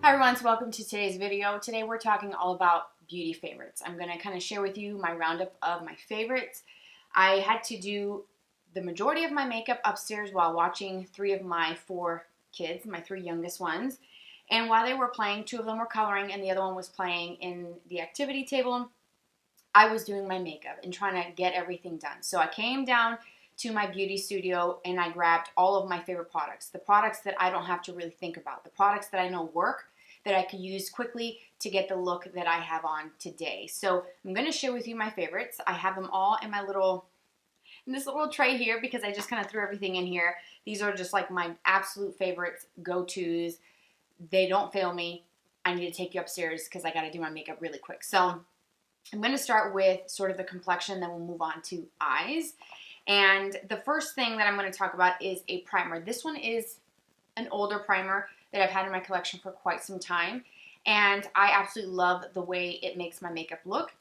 Hi everyone, so welcome to today's video. Today we're talking all about beauty favorites. I'm going to kind of share with you my roundup of my favorites. I had to do the majority of my makeup upstairs while watching three of my four kids, my three youngest ones. And while they were playing, two of them were coloring and the other one was playing in the activity table. I was doing my makeup and trying to get everything done. So I came down to my beauty studio and I grabbed all of my favorite products. The products that I don't have to really think about. The products that I know work, that I could use quickly to get the look that I have on today. So I'm going to share with you my favorites. I have them all in this little tray here because I just kind of threw everything in here. These are just like my absolute favorites, go-tos. They don't fail me. I need to take you upstairs because I got to do my makeup really quick. So I'm going to start with sort of the complexion, then we'll move on to eyes. And the first thing that I'm going to talk about is a primer. This one is an older primer that I've had in my collection for quite some time. And I absolutely love the way it makes my makeup look,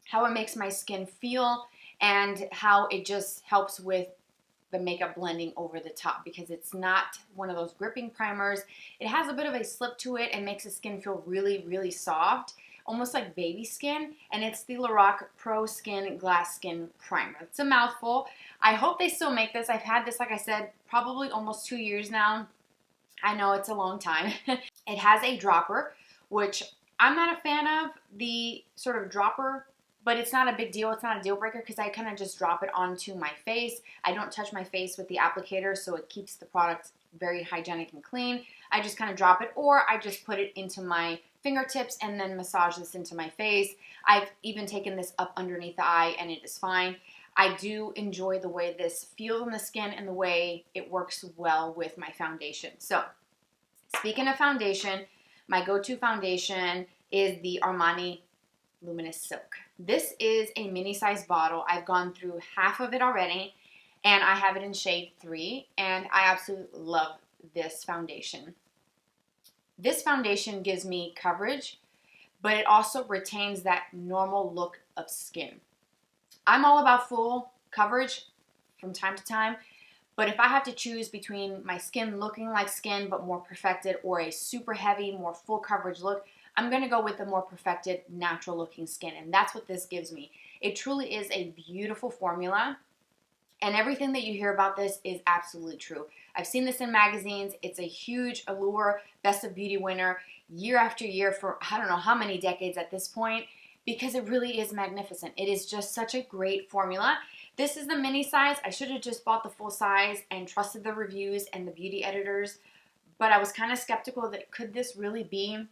how it makes my skin feel, and how it just helps with the makeup blending over the top because it's not one of those gripping primers. It has a bit of a slip to it and makes the skin feel really, really soft, almost like baby skin, and it's the LORAC Pro Skin Glass Skin Primer. It's a mouthful. I hope they still make this. I've had this, like I said, probably almost 2 years now. I know it's a long time. It has a dropper, which I'm not a fan of the sort of dropper, but it's not a big deal. It's not a deal breaker because I kind of just drop it onto my face. I don't touch my face with the applicator, so it keeps the product very hygienic and clean. I just kind of drop it, or I just put it into my fingertips and then massage this into my face. I've even taken this up underneath the eye and it is fine. I do enjoy the way this feels on the skin and the way it works well with my foundation. So, speaking of foundation, my go-to foundation is the Armani Luminous Silk. This is a mini size bottle. I've gone through half of it already and I have it in shade 3 and I absolutely love this foundation. This foundation gives me coverage, but it also retains that normal look of skin. I'm all about full coverage from time to time, but if I have to choose between my skin looking like skin but more perfected or a super heavy, more full coverage look, I'm going to go with the more perfected, natural looking skin, and that's what this gives me. It truly is a beautiful formula, and everything that you hear about this is absolutely true. I've seen this in magazines. It's a huge Allure Best of Beauty winner year after year for I don't know how many decades at this point, because it really is magnificent. It is just such a great formula. This is the mini size. I should have just bought the full size and trusted the reviews and the beauty editors, but I was kind of skeptical that could this really be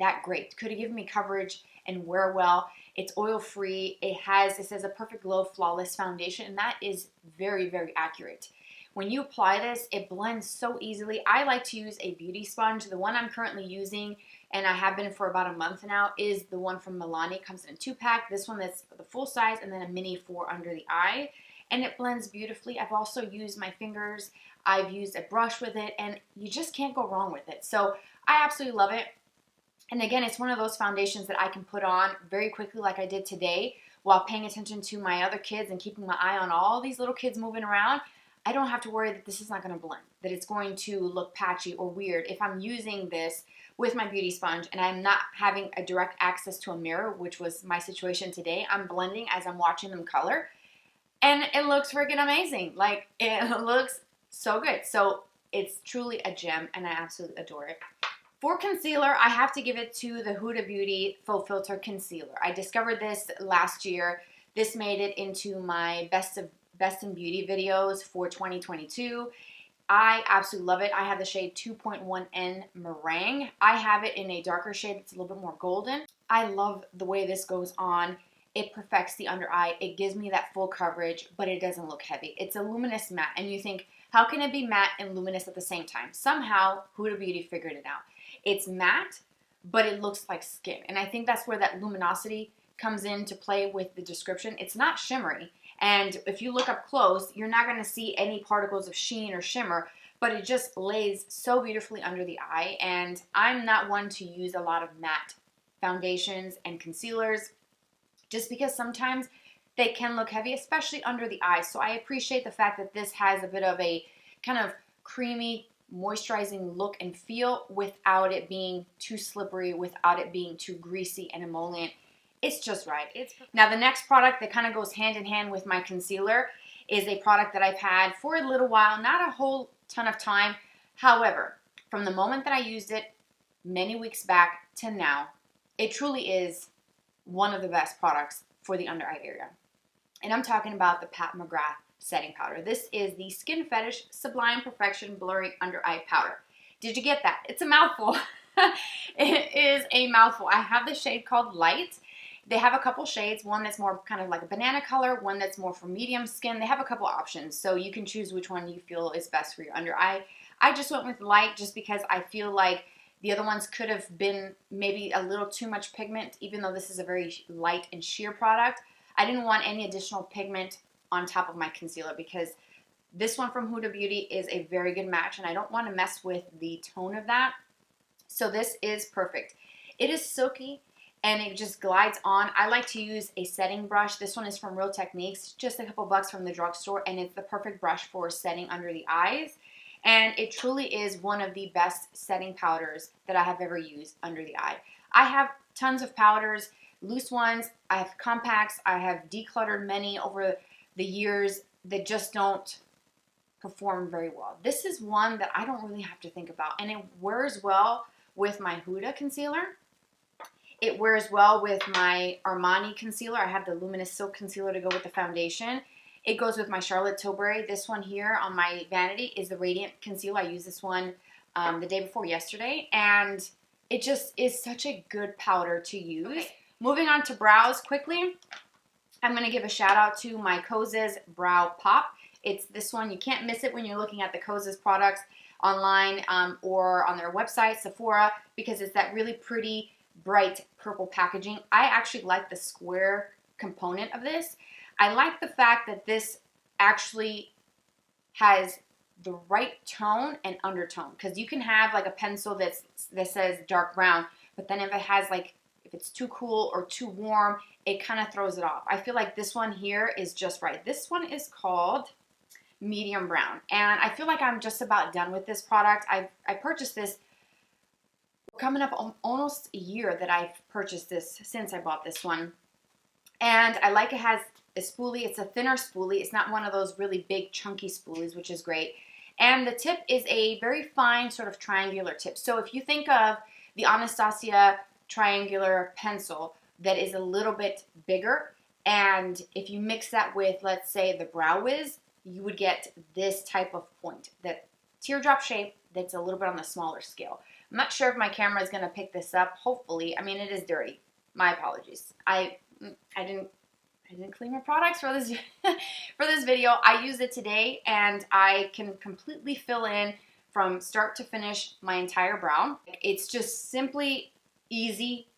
that great? Could it give me coverage and wear well? It's oil free. It says a perfect glow flawless foundation, and that is very, very accurate. When you apply this, it blends so easily. I like to use a beauty sponge. The one I'm currently using, and I have been for about a month now, is the one from Milani. It comes in a 2-pack. This one that's the full size and then a mini for under the eye. And it blends beautifully. I've also used my fingers. I've used a brush with it, and you just can't go wrong with it. So I absolutely love it. And again, it's one of those foundations that I can put on very quickly like I did today while paying attention to my other kids and keeping my eye on all these little kids moving around. I don't have to worry that this is not going to blend, that it's going to look patchy or weird. If I'm using this with my beauty sponge and I'm not having a direct access to a mirror, which was my situation today, I'm blending as I'm watching them color, and it looks freaking amazing. Like, it looks so good. So it's truly a gem, and I absolutely adore it. For concealer, I have to give it to the Huda Beauty Faux Filter Concealer. I discovered this last year. This made it into my Best in Beauty videos for 2022. I absolutely love it. I have the shade 2.1N Meringue. I have it in a darker shade that's a little bit more golden. I love the way this goes on. It perfects the under eye. It gives me that full coverage, but it doesn't look heavy. It's a luminous matte, and you think, how can it be matte and luminous at the same time? Somehow, Huda Beauty figured it out. It's matte, but it looks like skin, and I think that's where that luminosity comes into play with the description. It's not shimmery, and if you look up close, you're not going to see any particles of sheen or shimmer, but it just lays so beautifully under the eye, and I'm not one to use a lot of matte foundations and concealers just because sometimes they can look heavy, especially under the eyes. So I appreciate the fact that this has a bit of a kind of creamy moisturizing look and feel without it being too slippery, without it being too greasy and emollient. It's just right. Now the next product that kind of goes hand in hand with my concealer is a product that I've had for a little while, not a whole ton of time. However, from the moment that I used it many weeks back to now, it truly is one of the best products for the under eye area. And I'm talking about the McGrath setting powder. This is the Skin Fetish Sublime Perfection Blurring Under Eye Powder. Did you get that? It's a mouthful. It is a mouthful. I have the shade called Light. They have a couple shades, one that's more kind of like a banana color, one that's more for medium skin. They have a couple options, so you can choose which one you feel is best for your under eye. I just went with Light just because I feel like the other ones could have been maybe a little too much pigment, even though this is a very light and sheer product. I didn't want any additional pigment on top of my concealer because this one from Huda Beauty is a very good match, and I don't want to mess with the tone of that. So this is perfect. It is silky and it just glides on. I like to use a setting brush. This one is from Real Techniques, just a couple bucks from the drugstore, and it's the perfect brush for setting under the eyes. And it truly is one of the best setting powders that I have ever used under the eye. I have tons of powders, loose ones, I have compacts, I have decluttered many over the years that just don't perform very well. This is one that I don't really have to think about, and it wears well with my Huda concealer. It wears well with my Armani concealer. I have the Luminous Silk Concealer to go with the foundation. It goes with my Charlotte Tilbury. This one here on my vanity is the Radiant Concealer. I used this one the day before yesterday, and it just is such a good powder to use. Okay. Moving on to brows quickly, I'm going to give a shout out to my Kosas Brow Pop. It's this one. You can't miss it when you're looking at the Kosas products online or on their website, Sephora, because it's that really pretty, bright purple packaging. I actually like the square component of this. I like the fact that this actually has the right tone and undertone, because you can have like a pencil that says dark brown, but then if it has like, if it's too cool or too warm, it kind of throws it off. I feel like this one here is just right. This one is called Medium Brown, and I feel like I'm just about done with this product. I purchased this coming up almost a year that I've purchased this since I bought this one, and I like it has a spoolie. It's a thinner spoolie. It's not one of those really big chunky spoolies, which is great. And the tip is a very fine sort of triangular tip. So if you think of the Anastasia triangular pencil that is a little bit bigger, and if you mix that with, let's say, the Brow Wiz, you would get this type of point, that teardrop shape that's a little bit on the smaller scale. I'm not sure if my camera is going to pick this up. Hopefully. I mean, it is dirty. My apologies. I didn't clean my products for this for this video. I used it today, and I can completely fill in from start to finish my entire brow. It's just simply easy.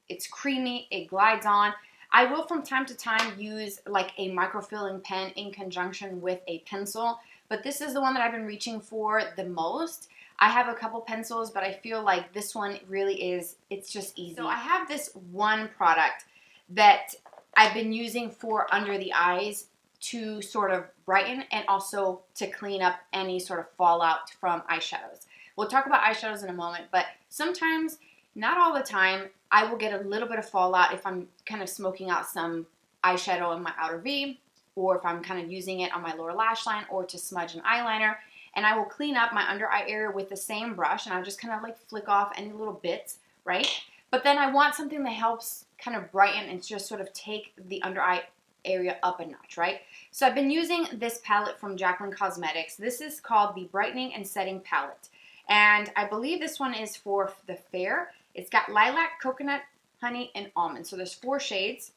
It's creamy. It glides on. I will from time to time use like a microfilling pen in conjunction with a pencil, but this is the one that I've been reaching for the most. I have a couple pencils, but I feel like this one really is, it's just easy. So I have this one product that I've been using for under the eyes to sort of brighten and also to clean up any sort of fallout from eyeshadows. We'll talk about eyeshadows in a moment, but sometimes, not all the time, I will get a little bit of fallout if I'm kind of smoking out some eyeshadow in my outer V, or if I'm kind of using it on my lower lash line or to smudge an eyeliner. And I will clean up my under eye area with the same brush, and I'll just kind of like flick off any little bits, right? But then I want something that helps kind of brighten and just sort of take the under eye area up a notch, right? So I've been using this palette from Jaclyn Cosmetics. This is called the Brightening and Setting Palette. And I believe this one is for the fair. It's got lilac, coconut, honey, and almond. So there's 4 shades.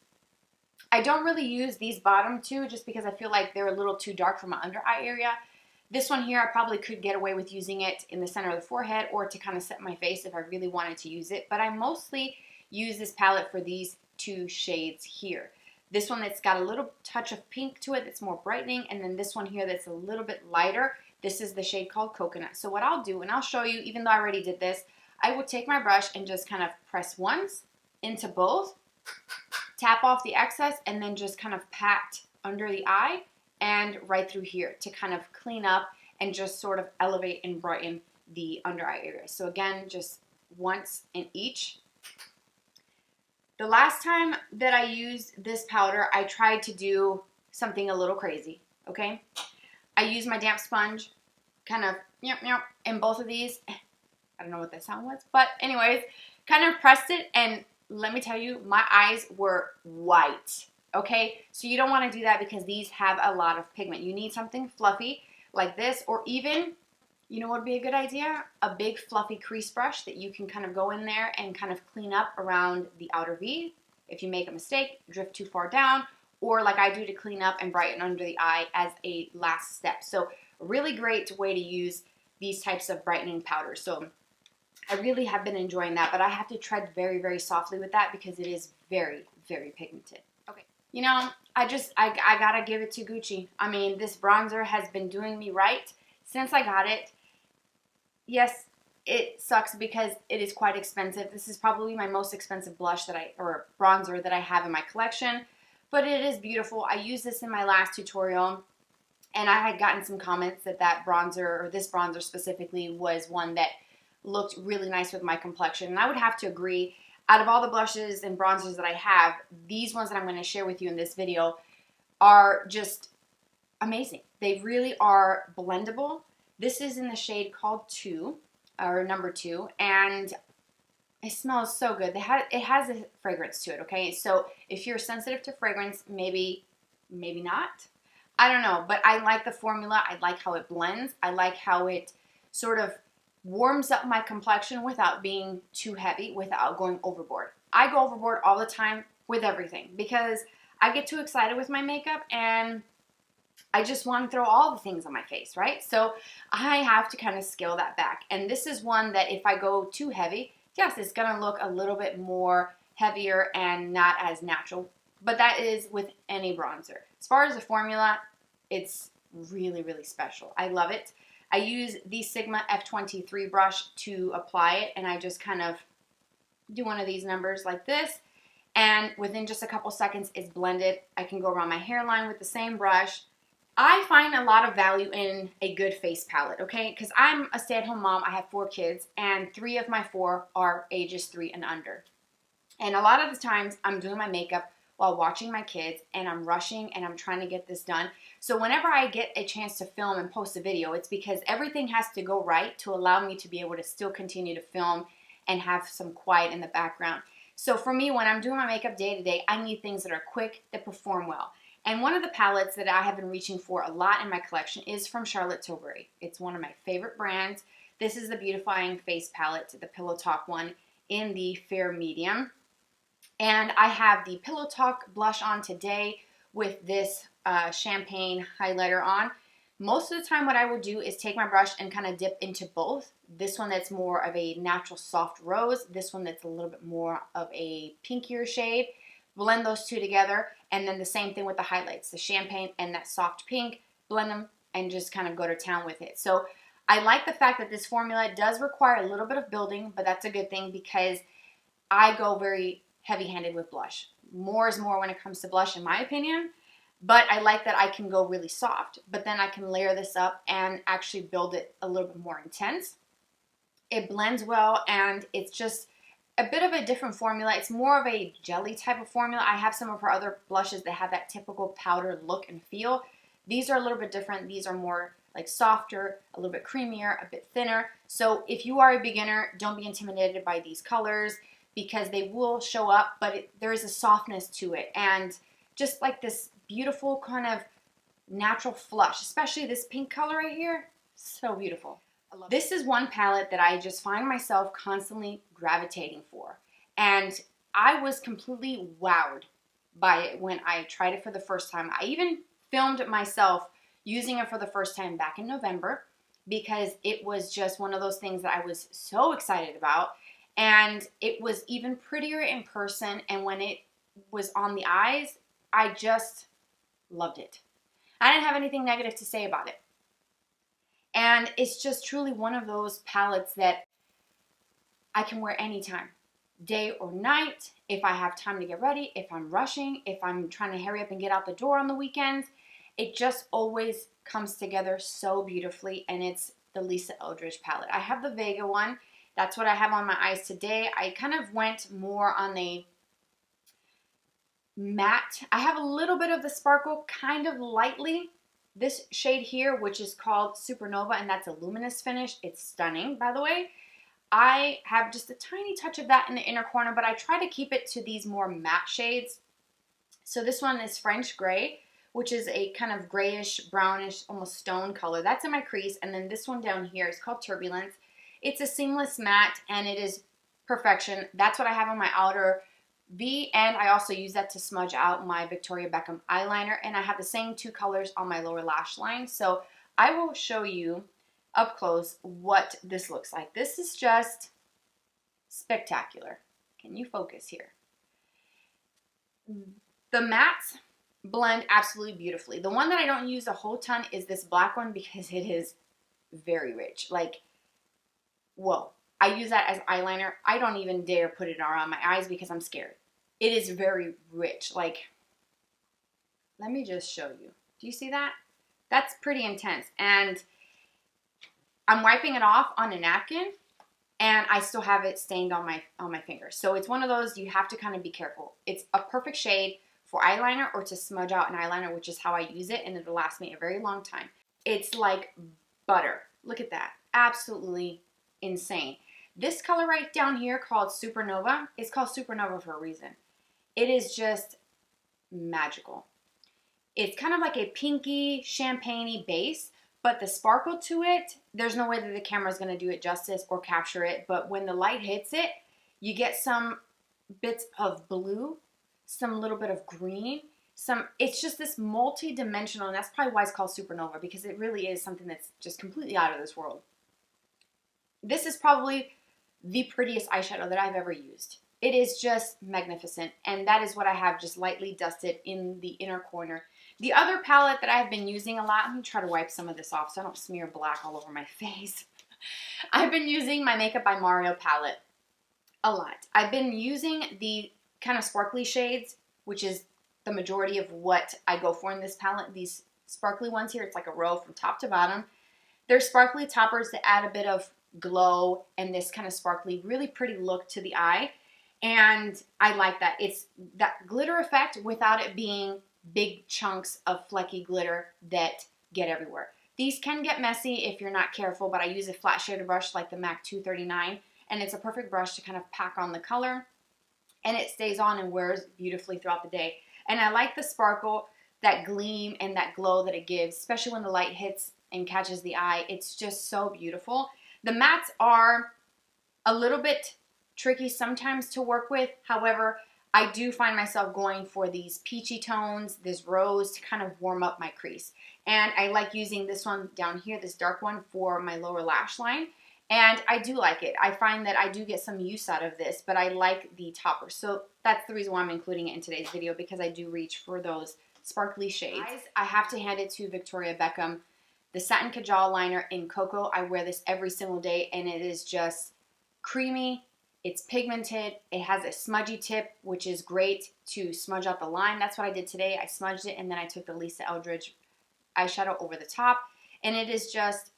I don't really use these bottom two just because I feel like they're a little too dark for my under eye area. This one here, I probably could get away with using it in the center of the forehead or to kind of set my face if I really wanted to use it. But I mostly use this palette for these 2 shades here. This one that's got a little touch of pink to it that's more brightening, and then this one here that's a little bit lighter. This is the shade called Coconut. So what I'll do, and I'll show you, even though I already did this, I will take my brush and just kind of press once into both, tap off the excess, and then just kind of pat under the eye and right through here to kind of clean up and just sort of elevate and brighten the under eye area. So again, just once in each. The last time that I used this powder, I tried to do something a little crazy, okay? I used my damp sponge, kind of, in both of these. I don't know what that sound was, but anyways, kind of pressed it, and let me tell you, my eyes were white, okay? So you don't want to do that because these have a lot of pigment. You need something fluffy like this, or even, you know what would be a good idea? A big fluffy crease brush that you can kind of go in there and kind of clean up around the outer V. If you make a mistake, drift too far down, or like I do to clean up and brighten under the eye as a last step. So a really great way to use these types of brightening powders. So I really have been enjoying that, but I have to tread very, very softly with that because it is very, very pigmented. Okay. You know, I gotta give it to Gucci. I mean, this bronzer has been doing me right since I got it. Yes, it sucks because it is quite expensive. This is probably my most expensive blush or bronzer that I have in my collection, but it is beautiful. I used this in my last tutorial, and I had gotten some comments that bronzer, or this bronzer specifically, was one that looked really nice with my complexion, and I would have to agree. Out of all the blushes and bronzers that I have, these ones that I'm going to share with you in this video are just amazing. They really are blendable. This is in the shade called 2, or number 2, and it smells so good. It has a fragrance to it, okay? So if you're sensitive to fragrance, maybe not. I don't know, but I like the formula. I like how it blends. I like how it sort of warms up my complexion without being too heavy, without going overboard. I go overboard all the time with everything because I get too excited with my makeup and I just want to throw all the things on my face, right? So I have to kind of scale that back. And this is one that if I go too heavy, yes, it's going to look a little bit more heavier and not as natural. But that is with any bronzer. As far as the formula, it's really, really special. I love it. I use the Sigma F23 brush to apply it, and I just kind of do one of these numbers like this, and within just a couple seconds it's blended. I can go around my hairline with the same brush. I find a lot of value in a good face palette, okay? Because I'm a stay-at-home mom. I have 4 kids, and 3 of my 4 are ages 3 and under. And a lot of the times I'm doing my makeup while watching my kids, and I'm rushing and I'm trying to get this done. So whenever I get a chance to film and post a video, it's because everything has to go right to allow me to be able to still continue to film and have some quiet in the background. So for me, when I'm doing my makeup day to day, I need things that are quick, that perform well. And one of the palettes that I have been reaching for a lot in my collection is from Tilbury. It's one of my favorite brands. This is the Beautifying face palette, the Pillow Talk one in the fair medium. And I have the Pillow Talk blush on today with this champagne highlighter on. Most of the time what I will do is take my brush and kind of dip into both. This one that's more of a natural soft rose. This one that's a little bit more of a pinkier shade. Blend those two together, and then the same thing with the highlights, the champagne and that soft pink. Blend them and just kind of go to town with it. So I like the fact that this formula does require a little bit of building, but that's a good thing because I go very heavy-handed with blush. More is more when it comes to blush, in my opinion, but I like that I can go really soft, but then I can layer this up and actually build it a little bit more intense. It blends well, and it's just a bit of a different formula. It's more of a jelly type of formula. I have some of her other blushes that have that typical powder look and feel. These are a little bit different. These are more like softer, a little bit creamier, a bit thinner. So if you are a beginner, don't be intimidated by these colors because they will show up, but there is a softness to it. And just like this beautiful kind of natural flush, especially this pink color right here, so beautiful. This is one palette that I just find myself constantly gravitating for. And I was completely wowed by it when I tried it for the first time. I even filmed myself using it for the first time back in November because it was just one of those things that I was so excited about. And it was even prettier in person, and when it was on the eyes, I just loved it. I didn't have anything negative to say about it. And it's just truly one of those palettes that I can wear anytime, day or night, if I have time to get ready, if I'm rushing, if I'm trying to hurry up and get out the door on the weekends. It just always comes together so beautifully, and it's the Lisa Eldridge palette. I have the Vega one. That's what I have on my eyes today. I kind of went more on a matte. I have a little bit of the sparkle, kind of lightly. This shade here, which is called Supernova, and that's a luminous finish. It's stunning, by the way. I have just a tiny touch of that in the inner corner, but I try to keep it to these more matte shades. So this one is French Gray, which is a kind of grayish, brownish, almost stone color. That's in my crease. And then this one down here is called Turbulence. It's a seamless matte, and it is perfection. That's what I have on my outer V, and I also use that to smudge out my Victoria Beckham eyeliner, and I have the same two colors on my lower lash line. So I will show you up close what this looks like. This is just spectacular. Can you focus here? The mattes blend absolutely beautifully. The one that I don't use a whole ton is this black one because it is very rich. Like, whoa. I use that as eyeliner. I don't even dare put it around my eyes because I'm scared. It is very rich. Like, let me just show you. Do you see that? That's pretty intense. And I'm wiping it off on a napkin, and I still have it stained on my finger. So it's one of those you have to kind of be careful. It's a perfect shade for eyeliner or to smudge out an eyeliner, which is how I use it, and it'll last me a very long time. It's like butter. Look at that. Absolutely insane. This color right down here called Supernova is called Supernova for a reason. It is just magical. It's kind of like a pinky, champagne-y base, but the sparkle to it, there's no way that the camera is going to do it justice or capture it, but when the light hits it, you get some bits of blue, some little bit of green, it's just this multi-dimensional, and that's probably why it's called Supernova, because it really is something that's just completely out of this world. This is probably the prettiest eyeshadow that I've ever used. It is just magnificent, and that is what I have just lightly dusted in the inner corner. The other palette that I've been using a lot, let me try to wipe some of this off so I don't smear black all over my face. I've been using my Makeup by Mario palette a lot. I've been using the kind of sparkly shades, which is the majority of what I go for in this palette. These sparkly ones here, it's like a row from top to bottom. They're sparkly toppers that add a bit of glow and this kind of sparkly, really pretty look to the eye. And I like that. It's that glitter effect without it being big chunks of flecky glitter that get everywhere. These can get messy if you're not careful, but I use a flat shader brush like the MAC 239, and it's a perfect brush to kind of pack on the color, and it stays on and wears beautifully throughout the day. And I like the sparkle, that gleam, and that glow that it gives, especially when the light hits and catches the eye. It's just so beautiful. The mattes are a little bit tricky sometimes to work with. However, I do find myself going for these peachy tones, this rose, to kind of warm up my crease. And I like using this one down here, this dark one, for my lower lash line. And I do like it. I find that I do get some use out of this, but I like the topper. So that's the reason why I'm including it in today's video, because I do reach for those sparkly shades. I have to hand it to Victoria Beckham. The Satin Kajal liner in Cocoa. I wear this every single day, and it is just creamy. It's pigmented. It has a smudgy tip, which is great to smudge out the line. That's what I did today. I smudged it, and then I took the Lisa Eldridge eyeshadow over the top, and it is just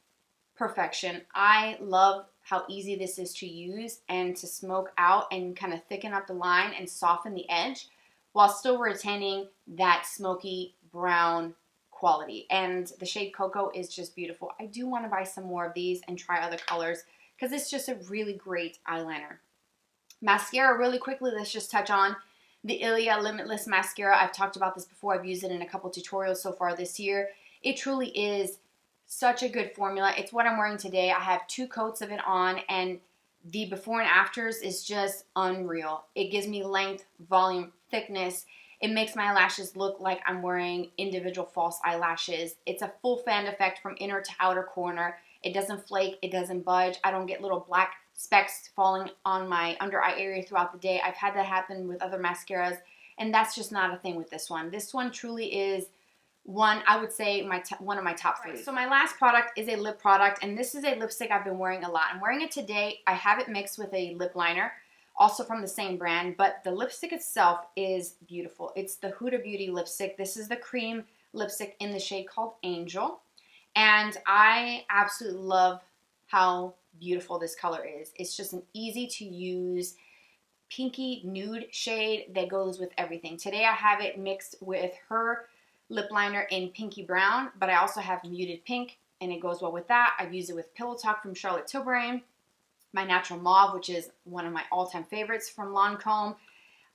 perfection. I love how easy this is to use and to smoke out and kind of thicken up the line and soften the edge while still retaining that smoky brown quality. And the shade Cocoa is just beautiful. I do want to buy some more of these and try other colors because it's just a really great eyeliner. Mascara, really quickly, let's just touch on the Ilia Limitless Mascara. I've talked about this before. I've used it in a couple tutorials so far this year. It truly is such a good formula. It's what I'm wearing today. I have 2 coats of it on, and the before and afters is just unreal. It gives me length, volume, thickness. It makes my lashes look like I'm wearing individual false eyelashes. It's a full fan effect from inner to outer corner. It doesn't flake. It doesn't budge. I don't get little black specks falling on my under eye area throughout the day. I've had that happen with other mascaras, and that's just not a thing with this one. This one truly is one, I would say, one of my top 3. So my last product is a lip product, and this is a lipstick I've been wearing a lot. I'm wearing it today. I have it mixed with a lip liner, also from the same brand, but the lipstick itself is beautiful. It's the Huda Beauty lipstick. This is the cream lipstick in the shade called Angel, and I absolutely love how beautiful this color is. It's just an easy to use pinky nude shade that goes with everything. Today I have it mixed with her lip liner in pinky brown, but I also have muted pink, and it goes well with that. I've used it with Pillow Talk from Charlotte Tilbury, my natural mauve, which is one of my all-time favorites from Lancome.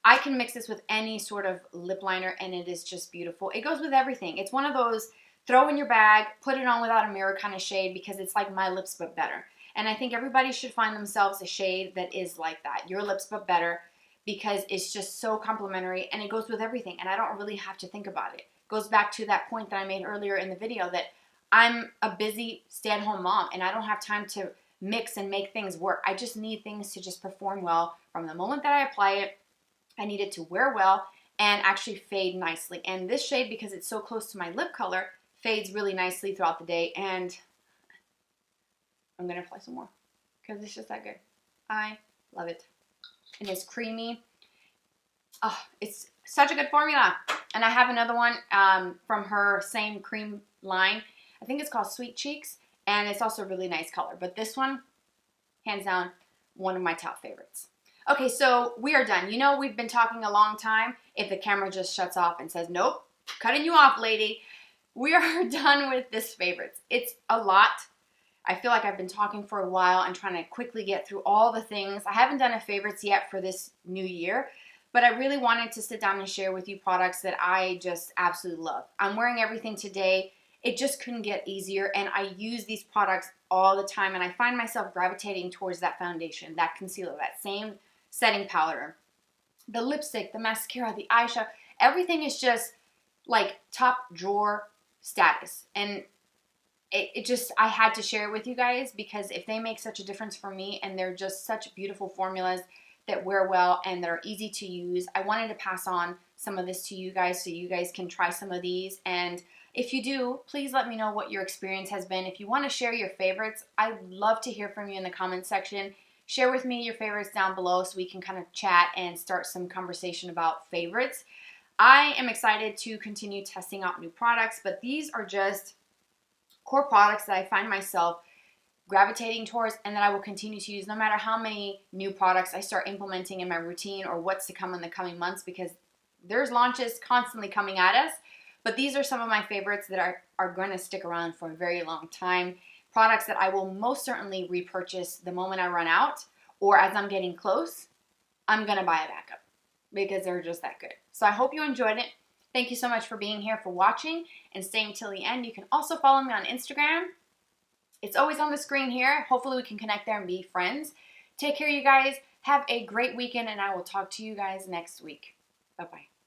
I can mix this with any sort of lip liner, and it is just beautiful. It goes with everything. It's one of those throw in your bag, put it on without a mirror kind of shade, because it's like my lips but better. And I think everybody should find themselves a shade that is like that, your lips but better, because it's just so complimentary and it goes with everything, and I don't really have to think about it. It goes back to that point that I made earlier in the video that I'm a busy stay-at-home mom and I don't have time to mix and make things work. I just need things to just perform well from the moment that I apply it. I need it to wear well and actually fade nicely. And this shade, because it's so close to my lip color, fades really nicely throughout the day. And I'm going to apply some more because it's just that good. I love it. And it's creamy. Oh, it's such a good formula. And I have another one from her same cream line. I think it's called Sweet Cheeks. And it's also a really nice color. But this one, hands down, one of my top favorites. Okay, so we are done. You know, we've been talking a long time. If the camera just shuts off and says, nope, cutting you off, lady. We are done with this favorites. It's a lot. I feel like I've been talking for a while and trying to quickly get through all the things. I haven't done a favorites yet for this new year, but I really wanted to sit down and share with you products that I just absolutely love. I'm wearing everything today. It just couldn't get easier, and I use these products all the time, and I find myself gravitating towards that foundation, that concealer, that same setting powder, the lipstick, the mascara, the eyeshadow. Everything is just like top drawer status, and it just, I had to share it with you guys because if they make such a difference for me and they're just such beautiful formulas that wear well and that are easy to use, I wanted to pass on some of this to you guys so you guys can try some of these. And if you do, please let me know what your experience has been. If you want to share your favorites, I'd love to hear from you in the comment section. Share with me your favorites down below so we can kind of chat and start some conversation about favorites. I am excited to continue testing out new products, but these are just core products that I find myself gravitating towards and that I will continue to use no matter how many new products I start implementing in my routine or what's to come in the coming months, because there's launches constantly coming at us. But these are some of my favorites that are going to stick around for a very long time. Products that I will most certainly repurchase the moment I run out, or as I'm getting close, I'm going to buy a backup because they're just that good. So I hope you enjoyed it. Thank you so much for being here, for watching, and staying till the end. You can also follow me on Instagram. It's always on the screen here. Hopefully we can connect there and be friends. Take care, you guys. Have a great weekend, and I will talk to you guys next week. Bye-bye.